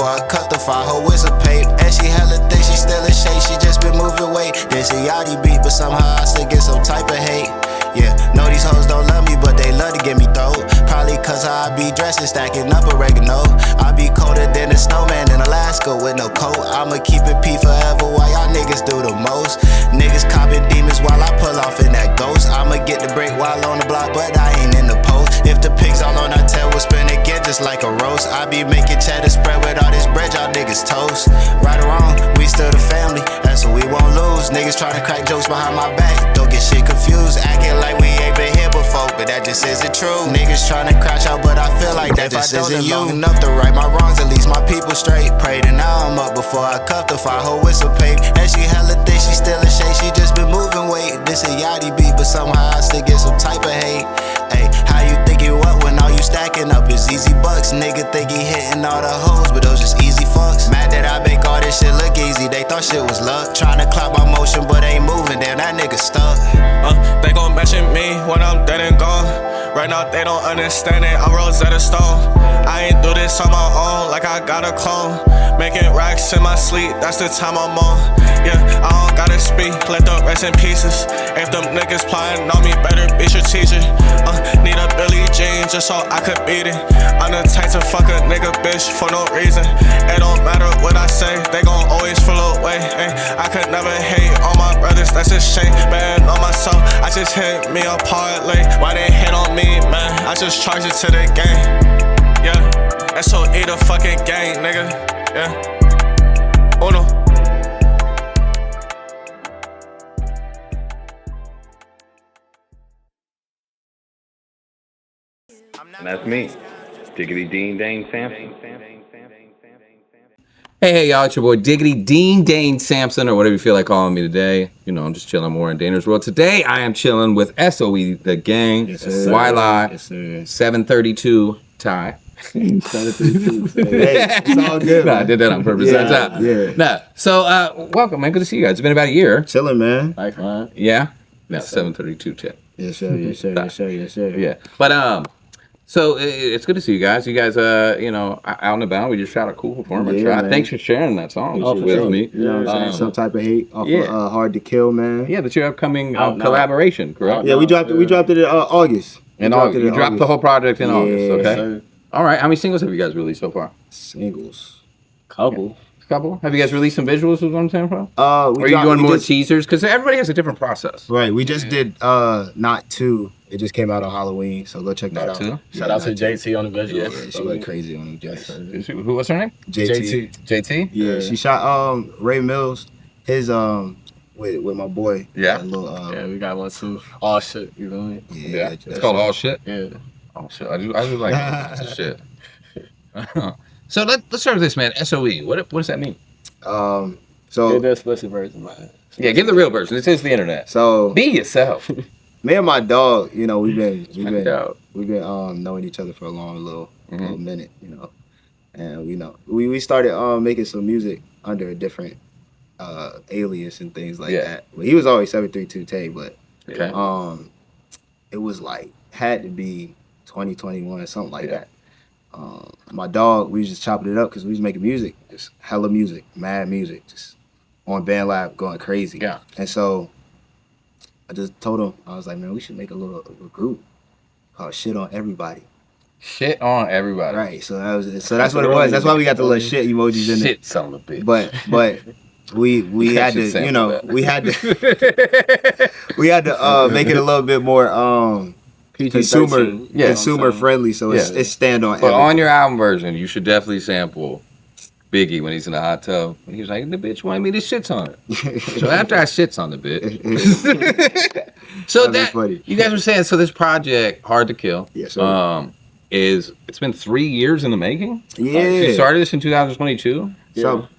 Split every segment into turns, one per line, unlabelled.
before I cut the fire. Her whistle pape, and she hella thick, she still in shape. She just been moving weight. This a yachty beat, but somehow I still get some type of hate. Yeah, know these hoes don't love me, but they love to get me throat. Probably cause I be dressing, stacking up oregano. I be colder than a snowman in Alaska with no coat. I'ma keep it P forever while y'all niggas do the most. Niggas copping demons while I pull off in that ghost. I'ma get the break while on the block, but I ain't in the post. If the pigs all on our tail, we'll spin again just like a roast. I be making cheddar spread with all this bread, y'all niggas toast. Right or wrong, we still the family, that's what we won't lose. Niggas tryna crack jokes behind my back, don't get shit confused. Acting like we ain't been here before, but that just isn't true. Niggas tryna crash out, but I feel like that just isn't you. Long enough to right my wrongs, at least my people straight. Prayed and now I'm up before I cuff the fire. Her whistle pape, and she hella thick, she still in shape. She just been moving weight. This a yachty beat, but somehow I still get some type of hate. Hey, how you think you up when all you stacking up is easy bucks? Nigga think he hitting all the hoes, but those just easy fucks. Mad that I make all this shit look easy, they thought shit was luck. Tryna clock my motion, but ain't moving, damn that nigga stuck.
They gon' mention me when I'm dead and gone. Right now they don't understand it, I'm Rosetta Stone. I ain't do this on my own, like I got a clone. Making racks in my sleep, that's the time I'm on. Yeah, I don't gotta speak, let the rest in pieces. If them niggas plotting on me, better be strategic. Need a Billie Jean just so I could beat it. I'm the type to fuck a nigga bitch for no reason. It don't matter what I say, they gon' always feel away. I could never hate on my brothers, that's a shame. Man, on myself, I just hit me a parlay. Why they hate on me, man? I just charge it to the game. Yeah, SOE the fucking gang, nigga. Yeah, Uno.
And that's me, Diggity Dean Dane Sampson.
Hey, y'all, it's your boy Diggity Dean Dane Sampson, or whatever you feel like calling me today. You know, I'm just chilling more in Dangerous World. Today, I am chilling with SOE, the gang, Wylie, 732 Ty.
732. Hey, it's all good.
No, I did that on purpose.
Yeah.
No, so, welcome, man. Good to see you guys. It's been about a year.
Chilling, man.
Yeah? No, 732 Tip.
Yes, sir. Yes, sir. Yes, sir. Yes, sir.
Yeah. But, so it's good to see you guys. You guys, you know, out and about. We just shot a cool performance.
Yeah, man.
Thanks for sharing that song
For
with
sure.
me.
You know what I'm saying? Some type of hate off of Hard to Kill, man.
Yeah, that's your upcoming collaboration, correct?
Yeah, we dropped it in August.
In August. You dropped the whole project in August, okay?
Sir.
All right. How many singles have you guys released so far?
Singles.
Couple. Have you guys released some visuals, is what I'm saying, bro? Are you
dropped-
doing
we
more
just-
teasers? Because everybody has a different process.
Right. We just did Not 2. It just came out on Halloween, so go check that out.
Two?
Shout out to JT on the visual.
Yeah, she went crazy on them. Just
Who? What's her name?
JT.
JT?
Yeah, she shot Ray Mills, his with my boy.
Yeah.
That little,
Yeah, we got one too. All shit, you know what I mean?
Yeah. It's called All Shit?
Yeah.
Oh, shit. I do like shit. So let's start with this, man. SOE. What does that mean?
So
Give the explicit version, man.
Yeah, give the real version. This is the internet.
So
Be yourself.
me and my dog, you know, we've been
Dope.
knowing each other for a little minute, you know, and we started making some music under a different alias and things like that. Well, he was always 732 Tay, but
Okay.
it was like had to be 2021 something like that. My dog, we was just chopping it up because we was making music, just hella music, mad music, just on BandLab going crazy.
Yeah.
And so I just told him, I was like, man, we should make a group called Shit on Everybody.
Shit on everybody.
Right. So that's what it was. That's why we got the little shit emojis in it.
Shit, son of a bitch.
But we had to,
should
you know,
sample that.
we had to make it a little bit more consumer friendly. So it's stand on.
But
everything.
on your album version, you should definitely sample Biggie when he's in the hot tub. And he was like, the bitch wanted me to shit on it. So after I shits on the bitch. So
That'd be funny.
you guys were saying, so this project, Hard to Kill,
Yes, sir.
it's been 3 years in the making?
Yeah.
You started this in 2022?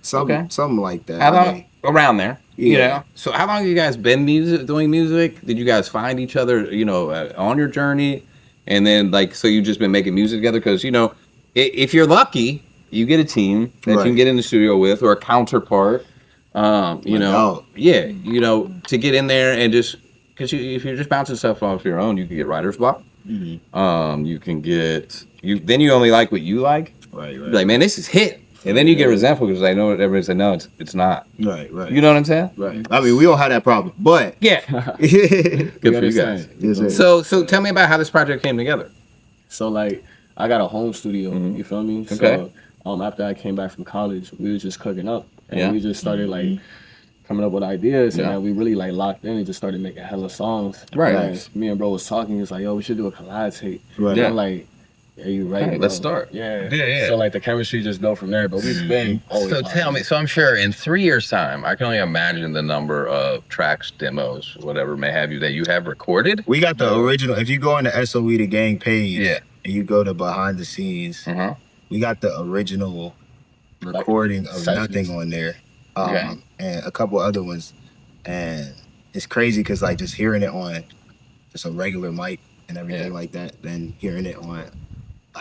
Something like that.
How
I
long?
mean,
Around there. You
Yeah.
know? So how long have you guys been doing music? Did you guys find each other, you know, on your journey? And then, like, so you've just been making music together? Because, you know, if you're lucky, you get a team that you can get in the studio with, or a counterpart, you know. Yeah, you know, to get in there and just, because if you're just bouncing stuff off your own, you can get writer's block. You can get, then you only like what you like.
Right.
You're like, man, this is hit. And then you get resentful because I know everybody said no, it's not.
Right.
You know what I'm saying?
Right. I mean, we don't have that problem, but
Yeah. Good for you guys.
Yes, sir.
So tell me about how this project came together.
So like, I got a home studio. You feel me?
Okay.
So after I came back from college, we was just cooking up, and
Yeah.
we just started like coming up with ideas,
Yeah.
and then we really like locked in and just started making hella songs.
Right.
And me and bro was talking. He was like, "Yo, we should do a collab tape."
Right.
And
Yeah.
I'm like, "Yeah, you right."
Hey,
bro.
let's start.
Yeah.
Yeah.
So like the chemistry just go from there. But we've been always.
So tell me, so I'm sure in 3 years' time, I can only imagine the number of tracks, demos, whatever may have you that you have recorded.
We got the original. If you go on the SOE the gang page,
Yeah.
and you go to behind the scenes,
Uh-huh.
we got the original recording of
sessions.
Nothing on there,
Okay.
and a couple other ones, and it's crazy because like just hearing it on just a regular mic and everything like that, then hearing it on an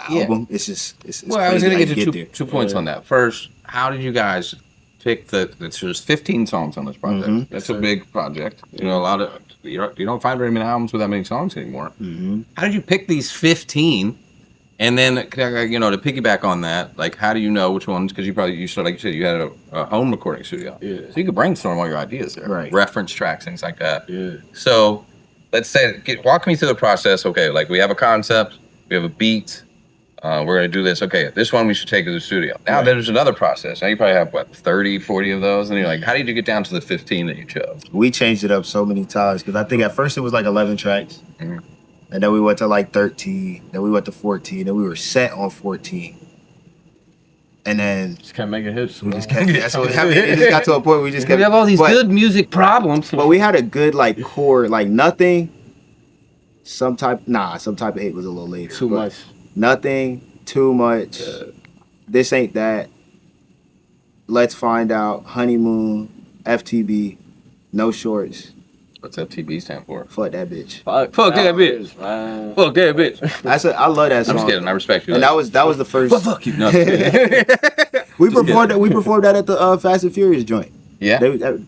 album, it's just it's
Well, I was
crazy
going to
how
get
you
to
there.
two points on that. First, how did you guys pick there's 15 songs on this project. That's a big project. You know, a lot of, you don't find very many albums with that many songs anymore. How did you pick these 15? And then, you know, to piggyback on that, like, how do you know which ones? Because you said, like you said, you had a home recording studio.
Yeah.
So you could brainstorm all your ideas there.
Right.
Reference tracks, things like that.
Yeah.
So let's say, walk me through the process. Okay, like we have a concept, we have a beat, we're going to do this. Okay, this one we should take to the studio. Now there's another process. Now you probably have, what, 30, 40 of those? And you're like, how did you get down to the 15 that you chose?
We changed it up so many times because I think at first it was like 11 tracks. And then we went to like 13, then we went to 14, then we were set on 14. And then
Just kept making hits.
we just kept, that's what happened. It just got to a point where we just kept.
We have all these
but-
good music problems.
But we had a good like core, like Nothing, some type of hate was a little later.
Too
but
much.
Nothing, Too Much, This Ain't That, Let's Find Out, Honeymoon, FTB, No Shorts,
What's FTB stand for?
Fuck That Bitch.
Fuck
that bitch.
man.
Fuck that bitch.
I love that song.
I'm just kidding. I respect you.
And that was the first.
Well, fuck you. No, I'm kidding.
We performed that at the Fast and Furious joint.
Yeah.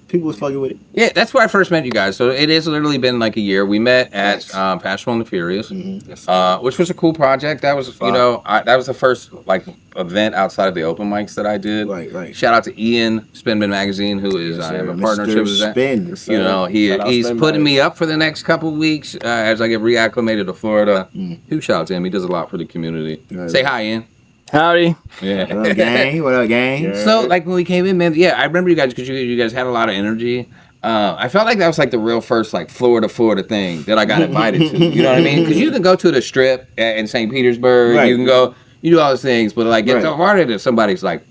People was fucking with it.
Yeah, that's where I first met you guys. So it has literally been like a year. We met at Passion and the Furious, which was a cool project. That was, you know, that was the first like event outside of the open mics that I did.
Right.
Shout out to Ian, SpinBin Magazine, who is I have a partnership with that.
Spin.
You know,
Shout out
he's
SpinBin.
putting me up for the next couple weeks as I get reacclimated to Florida. Huge shout out to him. He does a lot for the community.
Right.
Say hi, Ian.
Howdy.
Yeah.
What up, gang? What up, gang?
So, like, when we came in, man, yeah, I remember you guys because you guys had a lot of energy. I felt like that was, like, the real first, like, Florida thing that I got invited to. You know what I mean? Because you can go to the Strip in St. Petersburg.
Right.
You can go, you do all those things. But, like, get
Right.
invited to somebody's, like,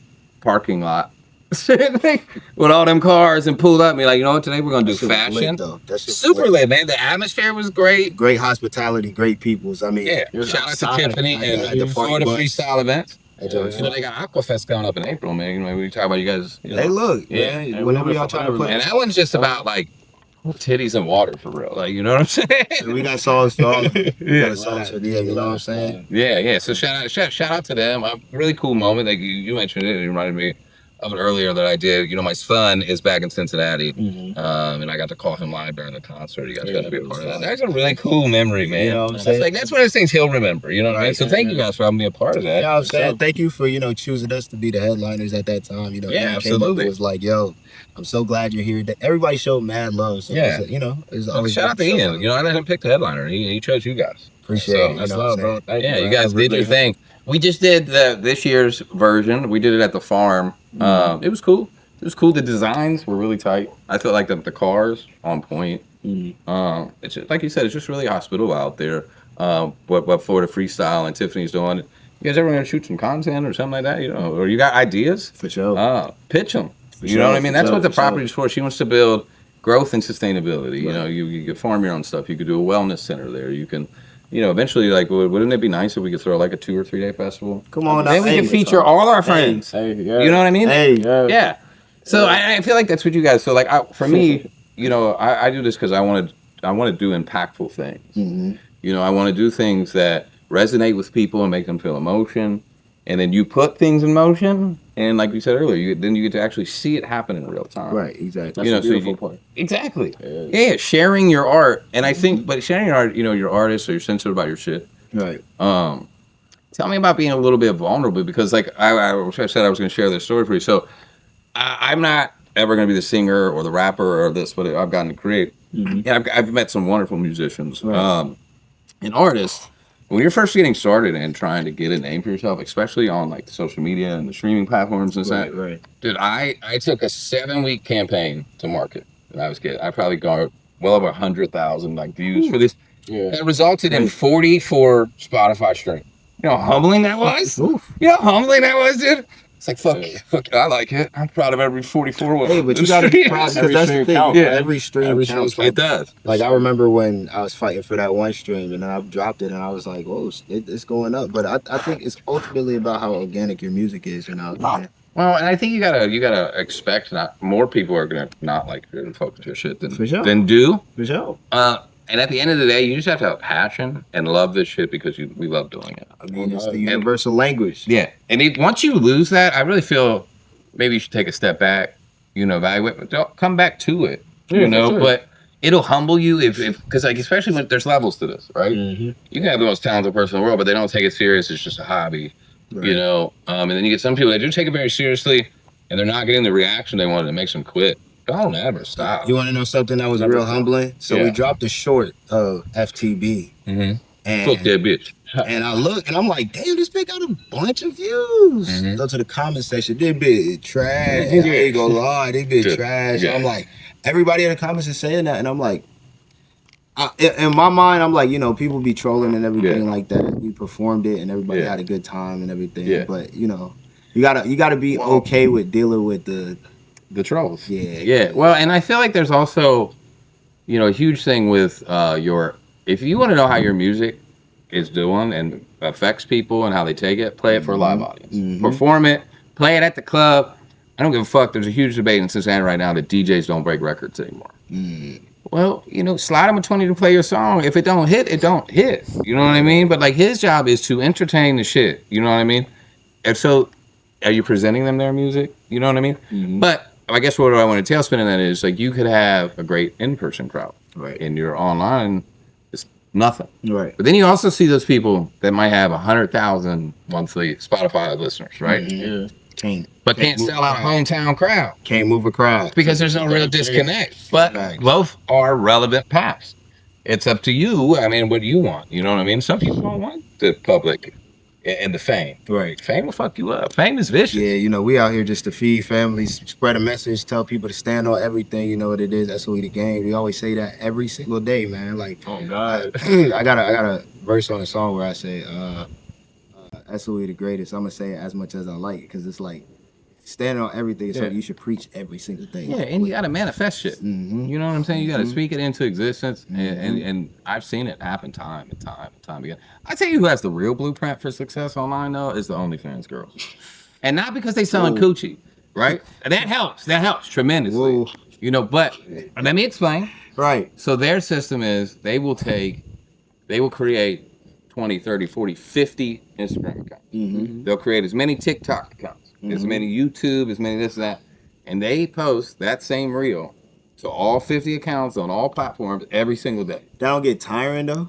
parking lot with all them cars and pulled up and be like, you know what, today we're going to do
That shit was
fashion.
lit, though. That shit was
Super lit, man. The atmosphere was great.
Great hospitality, great peoples. I mean,
Yeah.
it was
Shout out to
outside.
Tiffany
At
and
the
the
Party
Florida
Bus.
Freestyle events.
That joint was
You know, they got Aquafest coming up in April, man. You know, we talk about you guys. You know.
Hey, look,
Yeah.
man. Whenever y'all trying to put,
And that one's just about like titties and water for real. Like, you know what I'm saying?
we got songs for all. We got songs for them. You know what I'm saying?
Yeah. So shout out to them. A really cool moment. Like you mentioned it. It reminded me of it earlier that I did. You know, my son is back in Cincinnati, and I got to call him live during the concert. You guys got to be a part of that. That's a really cool memory, man.
You know what I'm saying?
That's one of those things he'll remember. You know what I mean? So thank you guys for having me a part of that.
You know what I'm saying? Thank you for, choosing us to be the headliners at that time. You know,
Yeah,
everyone came up
absolutely.
and was like, yo, I'm so glad you're here. Everybody showed mad love. So
Yeah.
it's always
Shout out to Ian. You know, I let him pick the headliner. He chose you guys.
Appreciate
So,
it.
That's
You know what
love,
I'm
bro.
saying?
Thank
Yeah,
you,
you
bro.
guys did your thing. We just did this year's version. We did it at the farm. It was cool. It was cool. The designs were really tight. I felt like the cars on point. It's just, like you said, it's just really hospitable out there. What Florida Freestyle and Tiffany's doing. You guys ever gonna shoot some content or something like that? You know, or you got ideas?
For sure.
Pitch them. You
sure,
know what I mean?
for
That's
sure,
what the
for sure.
property's for. She wants to build growth and sustainability. You know, you could farm your own stuff. You could do a wellness center there. You can, eventually, like, wouldn't it be nice if we could throw like a 2 or 3 day festival?
Come on,
Then we can feature all our friends.
Hey, yeah.
You know what I mean?
Hey,
Yeah. So I feel like that's what you guys. So like for me, I do this because I want to do impactful things. You know, I want to do things that resonate with people and make them feel emotion. And then you put things in motion, and like we said earlier, then you get to actually see it happen in real time.
right, exactly.
That's
You know,
the beautiful part.
Exactly. Yeah, sharing your art, and I think, but sharing your art, you're artist, so you're sensitive about your shit.
Right.
tell me about being a little bit vulnerable because, like I said, I was going to share this story for you. So I'm not ever going to be the singer or the rapper or this, but I've gotten to create. And I've met some wonderful musicians and artists. When you're first getting started and trying to get a name for yourself, especially on like the social media and the streaming platforms and stuff, dude, I took a 7-week campaign to market. And I was getting, I probably got well over 100,000 like views for this. Yeah. That resulted in 44 Spotify streams. You know how humbling that was? Oof. You know how humbling that was, dude? It's like, fuck, I like it. I'm proud of every 44 one.
Hey, but you gotta be proud because that's the thing.
Yeah.
Every stream counts.
It does.
Like, I remember when I was fighting for that one stream and then I dropped it and I was like, whoa, it's going up. But I think it's ultimately about how organic your music is, you know?
Well, and I think you gotta expect not more people are gonna not like and fuck with your shit than do.
For sure.
And at the end of the day, you just have to have passion and love this shit because we love doing it.
I mean, it's the universal language.
Yeah. And once you lose that, I really feel maybe you should take a step back, you know, evaluate, but don't come back to it, you know, sure. But it'll humble you if because like, especially when there's levels to this, right? You can have the most talented person in the world, but they don't take it serious. It's just a hobby, you know? And then you get some people that do take it very seriously and they're not getting the reaction they wanted. It makes them quit. Don't ever stop.
You want to know something that was real humbling? So we dropped a short of FTB. And
fuck that bitch.
And I look and I'm like, damn, this bitch got a bunch of views. Go to the comment section. This bitch trash. I ain't gonna lie, this bitch trash. I'm like, everybody in the comments is saying that, and I'm like, in my mind, I'm like, you know, people be trolling and everything like that. We performed it and everybody had a good time and everything. But you know, you gotta be okay with dealing with the
trolls. Yeah. Well, and I feel like there's also, you know, a huge thing with if you want to know how your music is doing and affects people and how they take it, play it for a live audience. Perform it, play it at the club. I don't give a fuck. There's a huge debate in Cincinnati right now that DJs don't break records anymore. Well, you know, slide them a 20 to play your song. If it don't hit, it don't hit. You know what I mean? But like his job is to entertain the shit. You know what I mean? And so, are you presenting them their music? You know what I mean? But I guess what I want to tailspin in that is like you could have a great in-person crowd, and you're online, it's nothing, But then you also see those people that might have 100,000 monthly Spotify listeners, right? Can't sell out a hometown crowd.
Can't move a crowd
because there's no real disconnect. But both are relevant paths. It's up to you. I mean, what do you want? You know what I mean? Some people don't want the public and the fame. Fame will fuck you up. Fame is vicious.
Yeah, you know, we out here just to feed families, spread a message, tell people to stand on everything. You know what it is. SOE the game. We always say that every single day, man. Like,
oh God,
I got a verse on a song where I say, SOE the greatest. I'm gonna say it as much as I like it because it's like standing on everything. So you should preach every single thing.
Yeah, and you gotta manifest shit. You know what I'm saying? You gotta speak it into existence, and I've seen it happen time and time again. I tell you who has the real blueprint for success online though is the OnlyFans girls, and not because they selling coochie, right? And that helps tremendously. You know, but let me explain. So their system is they will create 20, 30, 40, 50 Instagram accounts. They'll create as many TikTok accounts. As many YouTube, as many this and that. And they post that same reel to all 50 accounts on all platforms every single day.
That don't get tiring though?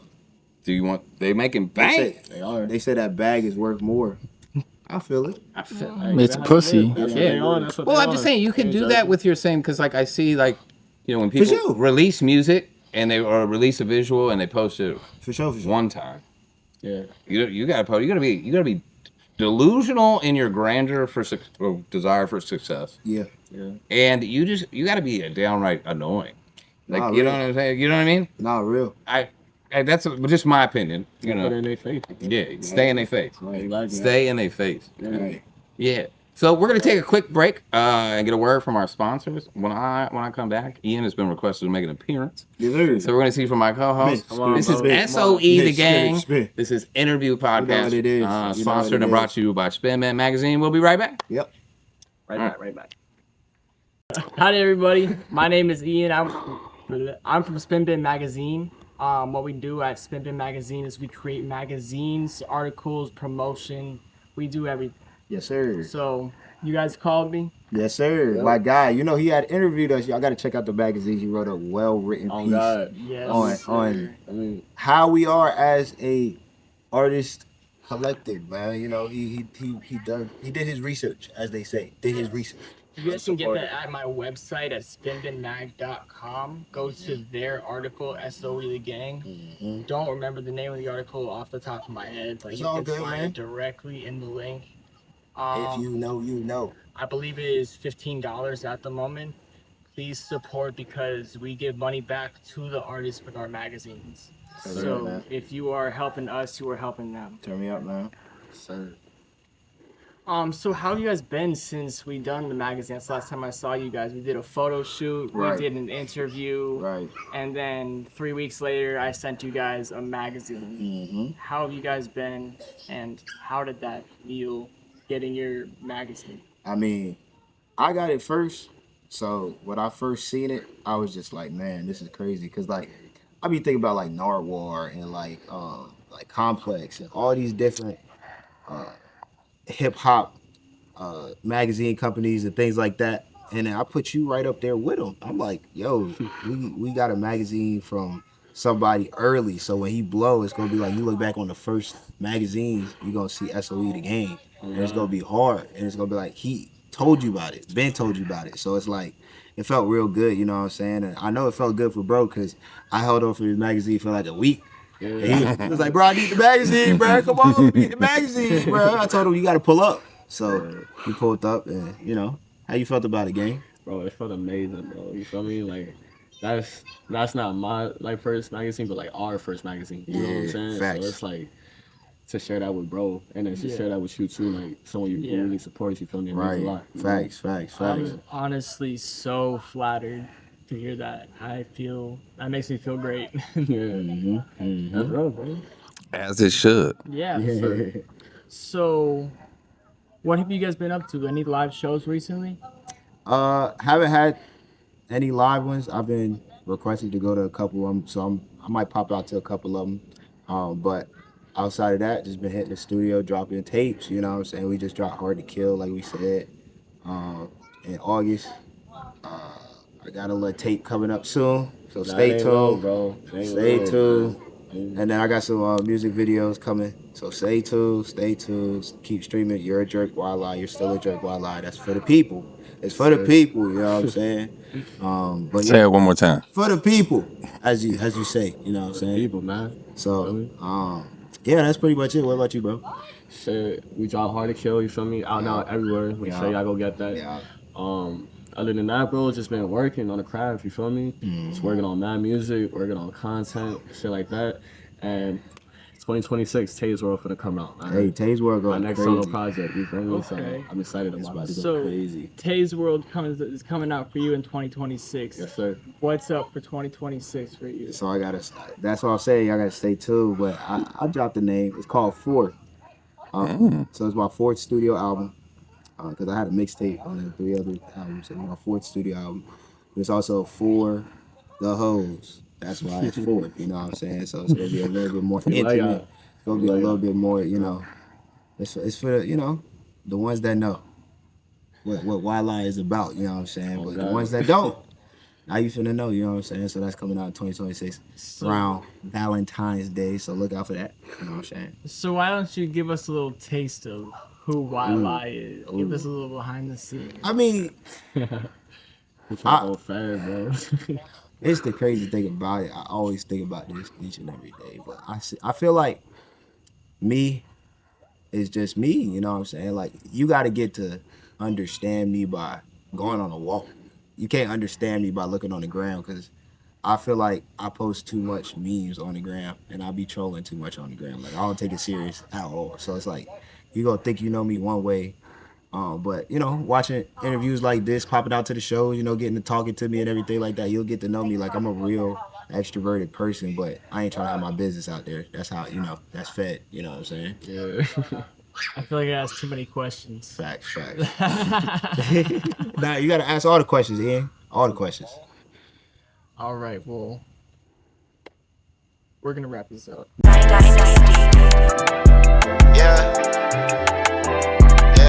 They making bank.
They say that bag is worth more. I feel it.
It's pussy.
Well, I'm just saying you can do that with your same, because like I see like, you know, when people release music and or release a visual and they post it one time. You gotta be delusional in your grandeur or desire for success. And you got to be downright annoying. Like you know what I'm saying? You know what I mean?
Not real.
That's just my opinion. You know.
Put in their face.
Stay in their face. Stay in their face. Yeah. So we're gonna take a quick break and get a word from our sponsors. When I come back, Ian has been requested to make an appearance. So we're gonna see from my co-host. This is SOE the gang. This is Interview Podcast. Sponsored and brought to you by SpinBin Magazine. We'll be right back.
Right back. Hi everybody. My name is Ian. I'm from SpinBin Magazine. What we do at SpinBin Magazine is we create magazines, articles, promotion. We do everything.
Yes, sir.
So, you guys called me?
Yes, sir. My guy. You know, he had interviewed us. Y'all got to check out the magazine. He wrote a well-written piece on how we are as a artist collected, man. You know, he did his research, as they say. Did his research.
You guys can get that at my website at spinbinmag.com. Go to their article, SOE the Gang. Don't remember the name of the article off the top of my head, but
It's
you
all
can
good,
find
man.
it directly in the link.
If you know, you know.
I believe it is $15 at the moment. Please support because we give money back to the artists with our magazines.
That's
So
right, man.
if you are helping us, you are helping them.
Turn me up, man.
Sir.
So how have you guys been since we done the magazine? That's the last time I saw you guys. We did a photo shoot,
Right.
we did an interview,
Right.
and then 3 weeks later, I sent you guys a magazine. How have you guys been, and how did that feel, getting your magazine?
I mean, I got it first. So when I first seen it, I was just like, man, this is crazy. Cause like I be thinking about like Narwhal and like Complex and all these different hip hop magazine companies and things like that. And then I put you right up there with them. I'm like, yo, we got a magazine from somebody early. So when he blow, it's gonna be like you look back on the first magazines, you're gonna see SOE the Game. And it's gonna be hard. And it's gonna be like he told you about it. Ben told you about it. So it's like it felt real good, you know what I'm saying? And I know it felt good for bro because I held on for his magazine for like a week. And he was like, bro, I need the magazine, bro. Come on, let me get the magazine, bro. I told him you gotta pull up. So he pulled up and how you felt about it, gang?
Bro, it felt amazing, bro. You feel me? Like that's not my like first magazine, but like our first magazine. You know what I'm
Yeah,
saying?
facts.
So it's like to share that with bro, and then to share that with you too, like someone you
Yeah.
really supports. You feel me? It means
Right.
a lot. you know?
Facts.
I'm honestly so flattered to hear that. That makes me feel great.
Yeah. That's real, bro.
As it should.
Yeah. So, what have you guys been up to? Any live shows recently?
Haven't had any live ones. I've been requested to go to a couple of them, so I might pop out to a couple of them. But outside of that, just been hitting the studio, dropping tapes. You know what I'm saying? We just dropped Hard to Kill, like we said, in August. I got a little tape coming up soon, so stay
ain't low,
tuned,
bro. It ain't
Stay
low,
tuned.
man.
And then I got some music videos coming, so stay tuned. Keep streaming. You're a jerk, Wildlife. You're still a jerk, Wildlife. That's for the people. It's for the people. You know what I'm saying? But
Say it one more time.
for the people, as you say. You know what I'm saying?
People, man.
So, yeah, that's pretty much it. What about you, bro?
Shit, we drop Hard to Kill. You feel me? Out now everywhere. Make sure y'all go get that.
Yeah.
Other than that, bro, just been working on the craft, you feel me? Just working on mad music, working on content, shit like that. And 2026, Taze World finna come out, man.
Hey, Taze World
My
going
next
crazy.
solo project, you feel me? So
Okay.
I'm excited about it.
So,
crazy.
Taze World is coming out for you in 2026.
Yes, sir.
What's up for 2026 for you?
So that's what I'm saying. I gotta stay tuned. But I dropped the name. It's called Fourth. So it's my fourth studio album. Because I had a mixtape on the 3 other albums. So my fourth studio album. It's also For the Hoes. That's why it's fourth. You know what I'm saying? So it's gonna be a little bit more intimate. It's gonna be a little bit more, It's for the ones that know what Wildlife is about. You know what I'm saying? But the ones that don't. Now you finna know, you know what I'm saying? So that's coming out in 2026 around Valentine's Day. So look out for that. You know what I'm saying?
So why don't you give us a little taste of who Wildlife is? Give us a little behind the scenes.
I mean,
Oh, fan, bro.
it's the crazy thing about it. I always think about this each and every day. But I feel like me is just me. You know what I'm saying? Like, you got to get to understand me by going on a walk. You can't understand me by looking on the ground because I feel like I post too much memes on the gram and I be trolling too much on the gram. Like, I don't take it serious at all. So it's like, you gonna think you know me one way. But, watching interviews like this, popping out to the show, getting to talking to me and everything like that, you'll get to know me like I'm a real extroverted person, but I ain't trying to have my business out there. That's how, that's fed. You know what I'm saying?
Yeah.
I feel like I asked too many questions.
Facts. Nah, you gotta ask all the questions, Ian. All the questions.
All right, well, we're gonna wrap this up.
Yeah.